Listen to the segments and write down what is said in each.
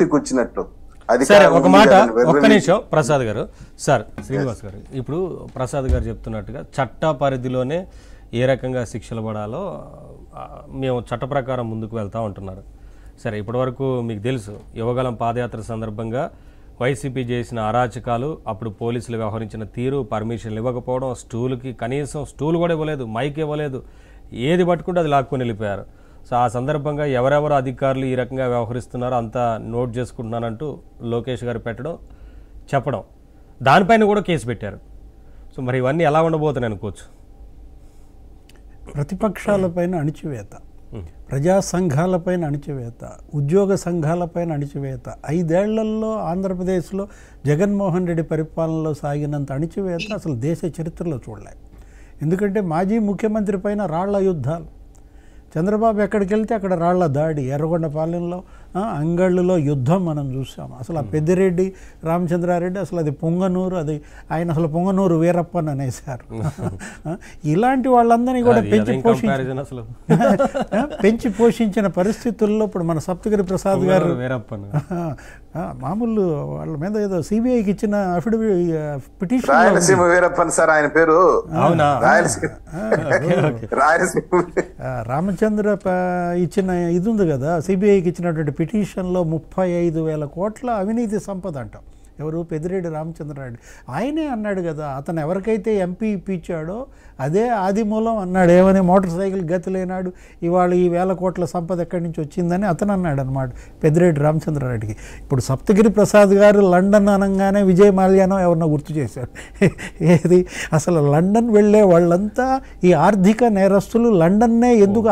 వచ్చినట్టు సరే ఒక మాట ఒక్క నిమిషం ప్రసాద్ గారు సార్ శ్రీనివాస్ గారు ఇప్పుడు ప్రసాద్ గారు చెప్తున్నట్టుగా చట్ట పరిధిలోనే ఏ రకంగా శిక్షలు పడాలో మేము చట్ట ప్రకారం ముందుకు వెళ్తా ఉంటున్నారు. సరే ఇప్పటివరకు మీకు తెలుసు యువగలం పాదయాత్ర సందర్భంగా వైసీపీ చేసిన అరాచకాలు, అప్పుడు పోలీసులు వ్యవహరించిన తీరు, పర్మిషన్లు ఇవ్వకపోవడం, స్టూల్కి కనీసం స్టూల్ కూడా ఇవ్వలేదు, మైక్ ఇవ్వలేదు, ఏది పట్టుకుంటే అది లాక్కొని వెళ్ళిపోయారు. సో ఆ సందర్భంగా ఎవరెవరు అధికారులు ఈ రకంగా వ్యవహరిస్తున్నారో అంతా నోట్ చేసుకుంటున్నానంటూ లోకేష్ గారు పెట్టడం, చెప్పడం, దానిపైన కూడా కేసు పెట్టారు. సో మరి ఇవన్నీ ఎలా ఉండబోతున్నాయి అనుకోవచ్చు? ప్రతిపక్షాలపైన అణిచివేత, ప్రజా సంఘాలపైన అణిచివేత, ఉద్యోగ సంఘాలపైన అణిచివేత, 5 ఏళ్లలో ఆంధ్రప్రదేశ్లో జగన్మోహన్ రెడ్డి పరిపాలనలో సాగినంత అణిచివేత అసలు దేశ చరిత్రలో చూడలేదు. ఎందుకంటే మాజీ ముఖ్యమంత్రి పైన రాళ్ల యుద్ధాలు, చంద్రబాబు ఎక్కడికి వెళ్తే అక్కడ రాళ్ల దాడి, ఎర్రగొండపాలెంలో అంగళ్ళులో యుద్ధం మనం చూసాం. అసలు ఆ పెద్దిరెడ్డి రామచంద్రారెడ్డి అసలు అది పొంగనూరు, అది ఆయన అసలు పొంగనూరు వీరప్పన్ అనేసారు. ఇలాంటి వాళ్ళందరినీ కూడా పెంచి పోషించిన పరిస్థితుల్లో ఇప్పుడు మన సప్తగిరి ప్రసాద్ గారు మామూలు వాళ్ళ మీద ఏదో సిబిఐకి ఇచ్చిన పిటిషన్ రామచంద్ర ఇచ్చిన ఇది ఉంది కదా, సిబిఐకి ఇచ్చినటువంటి పిటిషన్లో 35,000 కోట్ల అవినీతి సంపద అంటాం. ఎవరు? పెద్దిరెడ్డి రామచంద్రారెడ్డి. ఆయనే అన్నాడు కదా, అతను ఎవరికైతే ఎంపీ ఇప్పించాడో అదే ఆది మూలం అన్నాడు. ఏమని? మోటార్ సైకిల్ గతి లేనాడు ఇవాళ ఈ 1,000 కోట్ల సంపద ఎక్కడి నుంచి వచ్చిందని అతను అన్నాడు అనమాట పెద్దిరెడ్డి రామచంద్రారెడ్డికి. ఇప్పుడు సప్తగిరి ప్రసాద్ గారు లండన్ అనగానే విజయ్ మాల్యానో ఎవరినో గుర్తు చేశారు. ఏది అసలు లండన్ వెళ్ళే వాళ్ళంతా ఈ ఆర్థిక నేరస్తులు లండన్నే ఎందుకు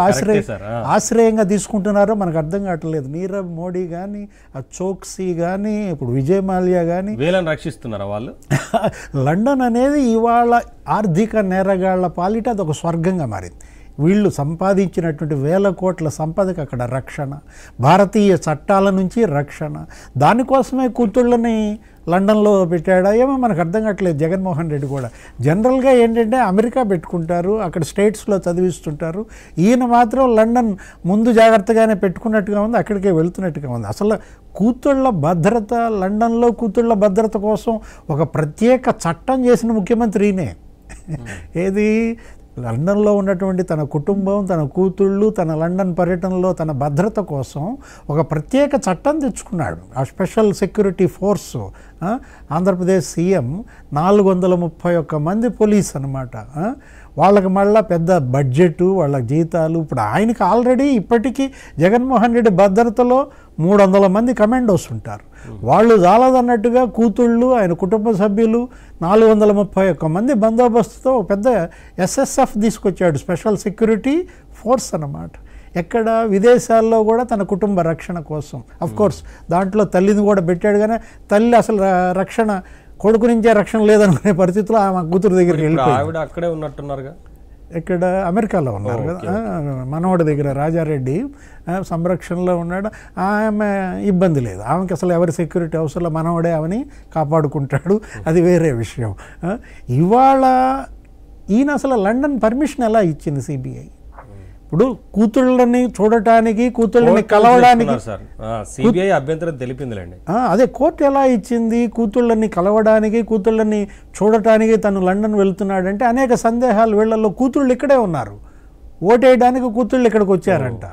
ఆశ్రయంగా తీసుకుంటున్నారో మనకు అర్థం కావట్లేదు. నీరవ్ మోడీ కానీ, ఆ చోక్సీ కానీ, ఇప్పుడు విజయ్ మాల్యా కానీ రక్షిస్తున్నారా వాళ్ళు? లండన్ అనేది ఇవాళ ఆర్థిక నేరగాళ్ల పాలిట అది ఒక స్వర్గంగా మారింది. వీళ్ళు సంపాదించినటువంటి 1,000 కోట్ల సంపదకి అక్కడ రక్షణ, భారతీయ చట్టాల నుంచి రక్షణ. దానికోసమే కూతుళ్ళని లండన్లో పెట్టాడా ఏమో మనకు అర్థం కావట్లేదు. జగన్మోహన్ రెడ్డి కూడా జనరల్గా ఏంటంటే అమెరికా పెట్టుకుంటారు, అక్కడ స్టేట్స్లో చదివిస్తుంటారు. ఈయన మాత్రం లండన్ ముందు జాగ్రత్తగానే పెట్టుకున్నట్టుగా ఉంది, అక్కడికే వెళుతున్నట్టుగా ఉంది. అసలు కూతుళ్ళ భద్రత, లండన్లో కూతుళ్ళ భద్రత కోసం ఒక ప్రత్యేక చట్టం చేసిన ముఖ్యమంత్రినే. ఏది? లండన్లో ఉన్నటువంటి తన కుటుంబం, తన కూతుళ్ళు, తన లండన్ పర్యటనలో తన భద్రత కోసం ఒక ప్రత్యేక చట్టం తెచ్చుకున్నాడు. ఆ special security force. Andhra Pradesh CM 431 మంది పోలీస్ అనమాట. వాళ్ళకి మళ్ళీ పెద్ద బడ్జెట్, వాళ్ళ జీతాలు. ఇప్పుడు ఆయనకి ఆల్రెడీ ఇప్పటికీ జగన్మోహన్ రెడ్డి భద్రతలో 300 మంది కమాండోస్ ఉంటారు. వాళ్ళు చాలదన్నట్టుగా కూతుళ్ళు, ఆయన కుటుంబ సభ్యులు 431 మంది బందోబస్తుతో పెద్ద SSF తీసుకొచ్చాడు, స్పెషల్ సెక్యూరిటీ ఫోర్స్ అన్నమాట. ఎక్కడ? విదేశాల్లో కూడా తన కుటుంబ రక్షణ కోసం. అఫ్కోర్స్ దాంట్లో తల్లిని కూడా పెట్టాడు, కానీ తల్లి అసలు రక్షణ, కొడుకు నుంచే రక్షణ లేదనుకునే పరిస్థితిలో ఆమె కూతురు దగ్గరికి వెళ్ళిపోయింది. అక్కడే ఉన్నట్టున్నారుగా. ఇక్కడ అమెరికాలో ఉన్నారు కదా, మనవడి దగ్గర రాజారెడ్డి సంరక్షణలో ఉన్నాడు. ఆమె ఇబ్బంది లేదు, ఆమెకి అసలు ఎవరి సెక్యూరిటీ అవసరం, మనవడే ఆమెని కాపాడుకుంటాడు, అది వేరే విషయం. ఇవాళ ఈయన అసలు లండన్ పర్మిషన్ ఎలా ఇచ్చింది సిబిఐ? ఇప్పుడు కూతుళ్ళని చూడటానికి, కూతుళ్ళని కలవడానికి సిబిఐ అభ్యంతరం తెలిపిందిలేండి. అదే కోర్టు ఎలా ఇచ్చింది? కూతుళ్ళని కలవడానికి, కూతుళ్ళని చూడటానికి తను లండన్ వెళ్తున్నాడంటే అనేక సందేహాలు. వీళ్ళల్లో కూతుళ్ళు ఇక్కడే ఉన్నారు, ఓటేయడానికి కూతుళ్ళు ఇక్కడికి వచ్చారంట.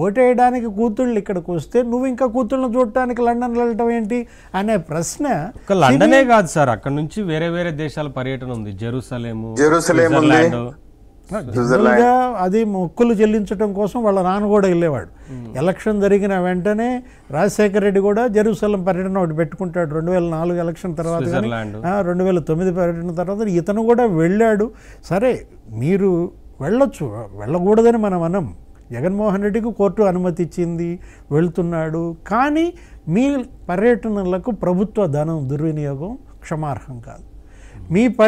ఓటేయడానికి కూతుళ్ళు ఇక్కడికి వస్తే నువ్వు ఇంకా కూతుళ్ళని చూడటానికి లండన్ వెళ్ళటం ఏంటి అనే ప్రశ్న. లండనే కాదు సార్, అక్కడ నుంచి వేరే వేరే దేశాల పర్యటన ఉంది. జెరూసలేము, అది మొక్కులు చెల్లించడం కోసం వాళ్ళ నాన్న కూడా వెళ్ళేవాడు. ఎలక్షన్ జరిగిన వెంటనే రాజశేఖర రెడ్డి కూడా జెరూసలం పర్యటన ఒకటి పెట్టుకుంటాడు. 2004 ఎలక్షన్ తర్వాత, 2009 పర్యటన తర్వాత ఇతను కూడా వెళ్ళాడు. సరే మీరు వెళ్ళొచ్చు, వెళ్ళకూడదని మనం అనం. జగన్మోహన్ రెడ్డికి కోర్టు అనుమతి ఇచ్చింది, వెళ్తున్నాడు. కానీ మీ పర్యటనలకు ప్రభుత్వ ధనం దుర్వినియోగం క్షమార్హం కాదు. మీ